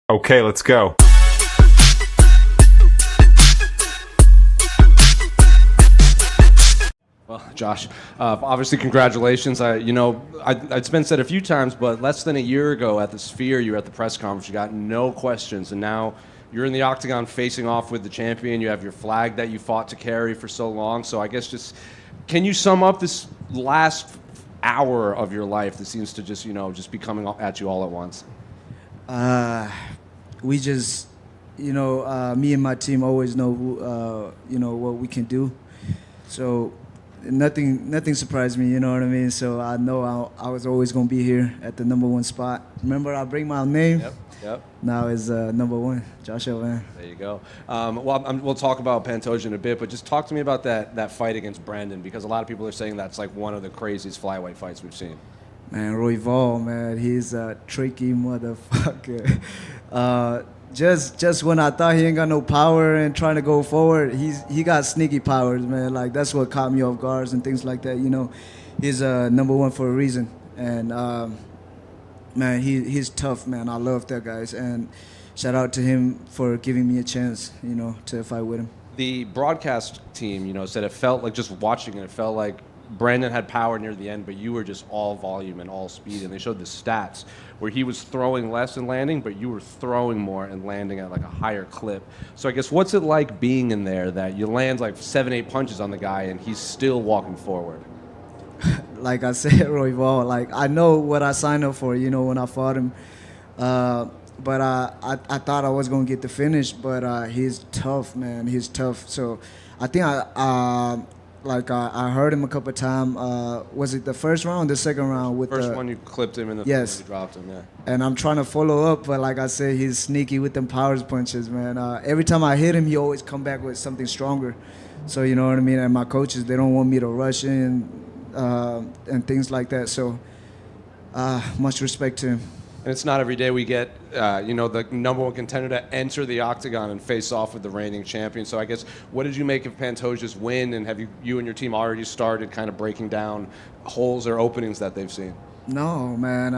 Okay, let's go. Well, Josh, obviously congratulations. It's been said a few times, but less than a year ago at the Sphere, you were at the press conference, you got no questions, and now you're in the octagon facing off with the champion. You have your flag that you fought to carry for so long. So I guess can you sum up this last hour of your life that seems to just be coming at you all at once? We just, me and my team always know what we can do. So nothing surprised me, you know what I mean? So I know I was always going to be here at the number one spot. Remember, I bring my name? Yep. Now is number one, Josh man. There you go. We'll talk about Pantoja in a bit, but just talk to me about that fight against Brandon, because a lot of people are saying that's like one of the craziest flyweight fights we've seen. Man, Royval, man, he's a tricky motherfucker. Just when I thought he ain't got no power and trying to go forward, he got sneaky powers, man. Like, that's what caught me off guards and things like that. He's number one for a reason. And man, he's tough, man. I love that guy. And shout out to him for giving me a chance, to fight with him. The broadcast team, said it felt like, just watching it felt like Brandon had power near the end, but you were just all volume and all speed. And they showed the stats where he was throwing less and landing, but you were throwing more and landing at like a higher clip. So I guess, what's it like being in there that you land like 7-8 punches on the guy and he's still walking forward? Like I said, Royval, like, I know what I signed up for, when I fought him. But I thought I was going to get the finish, but he's tough, man. He's tough. So I think I heard him a couple of times. Was it the first round or the second round? First one you clipped him, and the yes. Third you dropped him, yeah. And I'm trying to follow up, but like I said, he's sneaky with them powers punches, man. Every time I hit him, he always come back with something stronger. So, you know what I mean? And my coaches, they don't want me to rush in and things like that. So much respect to him. And it's not every day we get, the number one contender to enter the octagon and face off with the reigning champion. So I guess, what did you make of Pantoja's win? And have you and your team already started kind of breaking down holes or openings that they've seen? No, man.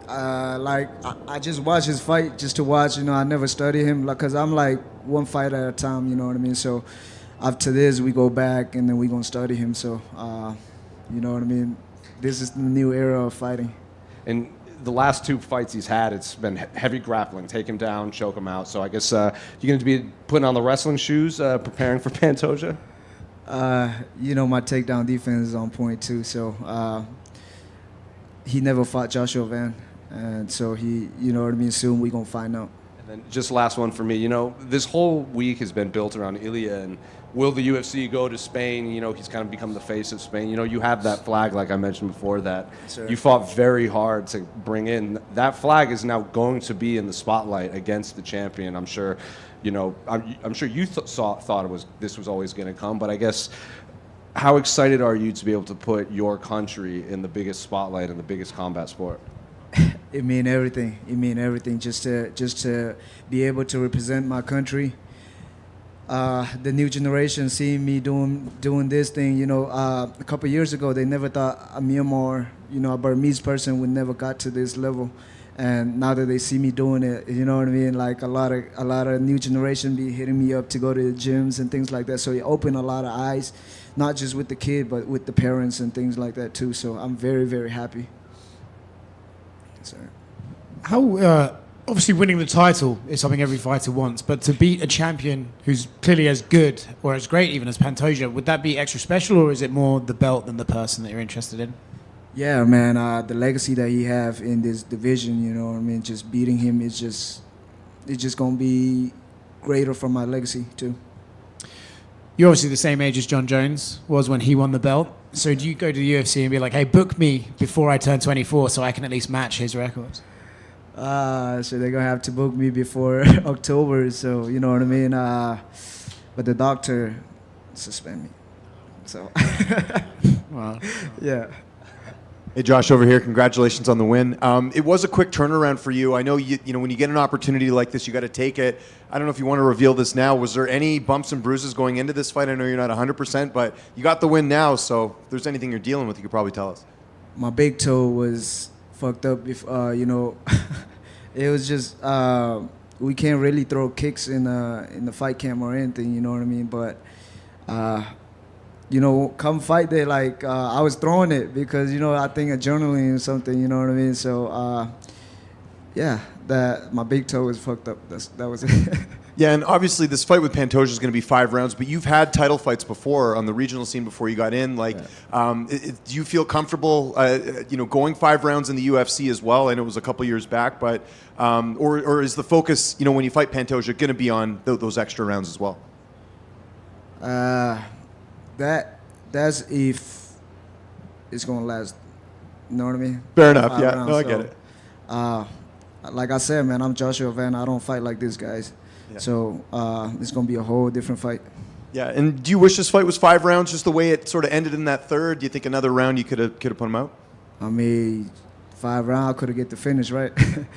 I just watch his fight just to watch. I never study him, because I'm like one fight at a time. You know what I mean? So after this, we go back and then we gonna study him. So you know what I mean? This is the new era of fighting. And the last two fights he's had, it's been heavy grappling, take him down, choke him out. So I guess you're going to be putting on the wrestling shoes, preparing for Pantoja? My takedown defense is on point too. So he never fought Joshua Van, and so you know what I mean. Soon we gonna find out. And then just last one for me. This whole week has been built around Ilya, and will the UFC go to Spain? He's kind of become the face of Spain. You have that flag, like I mentioned before, that you fought very hard to bring in. That flag is now going to be in the spotlight against the champion. I'm sure, I'm sure you thought this was always going to come. But I guess, how excited are you to be able to put your country in the biggest spotlight in the biggest combat sport? It mean everything. It mean everything. Just to be able to represent my country. The new generation seeing me doing this thing, a couple of years ago, they never thought a Myanmar, a Burmese person would never got to this level. And now that they see me doing it, you know what I mean? Like, a lot of new generation be hitting me up to go to the gyms and things like that. So it opened a lot of eyes, not just with the kid, but with the parents and things like that too. So I'm very, very happy. Sorry. How obviously winning the title is something every fighter wants, but to beat a champion who's clearly as good or as great even as Pantoja, would that be extra special, or is it more the belt than the person that you're interested in? Yeah, man, the legacy that he have in this division, you know what I mean, just beating him is it's just gonna be greater for my legacy too. You're obviously the same age as John Jones was when he won the belt. So do you go to the UFC and be like, hey, book me before I turn 24 so I can at least match his records? So they're gonna have to book me before October. So you know what I mean. But the doctor suspend me. So Wow. Yeah. Hey, Josh, over here. Congratulations on the win. It was a quick turnaround for you. I know when you get an opportunity like this, you got to take it. I don't know if you want to reveal this now. Was there any bumps and bruises going into this fight? I know you're not 100%, but you got the win now. So if there's anything you're dealing with, you could probably tell us. My big toe was fucked up. it was just we can't really throw kicks in the fight camp or anything, you know what I mean? But you know, come fight day, like I was throwing it because you know I think adrenaline or something, you know what I mean? So yeah, that my big toe was fucked up. That was it. Yeah, and obviously this fight with Pantoja is going to be 5 rounds, but you've had title fights before on the regional scene before you got in. Like, do you feel comfortable, you know, going 5 rounds in the UFC as well? I know it was a couple years back, but or is the focus, you know, when you fight Pantoja, going to be on those extra rounds as well? That's if it's gonna last. You know what I mean? Fair enough. 5 Yeah, rounds, no, I so, get it. Like I said, man, I'm Joshua Van. I don't fight like these guys. Yeah. So it's gonna be a whole different fight. Yeah, and do you wish this fight was 5 rounds, just the way it sort of ended in that third? Do you think another round you could have put him out? I mean, 5 rounds, I could have get the finish, right?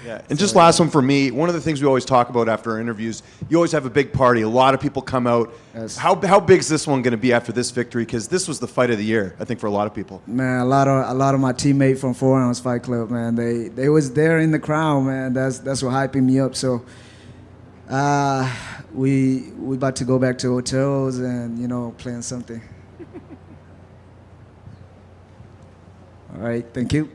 Yeah, and just last one for me. One of the things we always talk about after our interviews, you always have a big party. A lot of people come out. Yes. How big is this one going to be after this victory? Because this was the fight of the year, I think, for a lot of people. Man, a lot of my teammates from 4 Ounce Fight Club, man, they was there in the crowd, man. That's what hyping me up. So we about to go back to hotels and, you know, plan something. All right, thank you.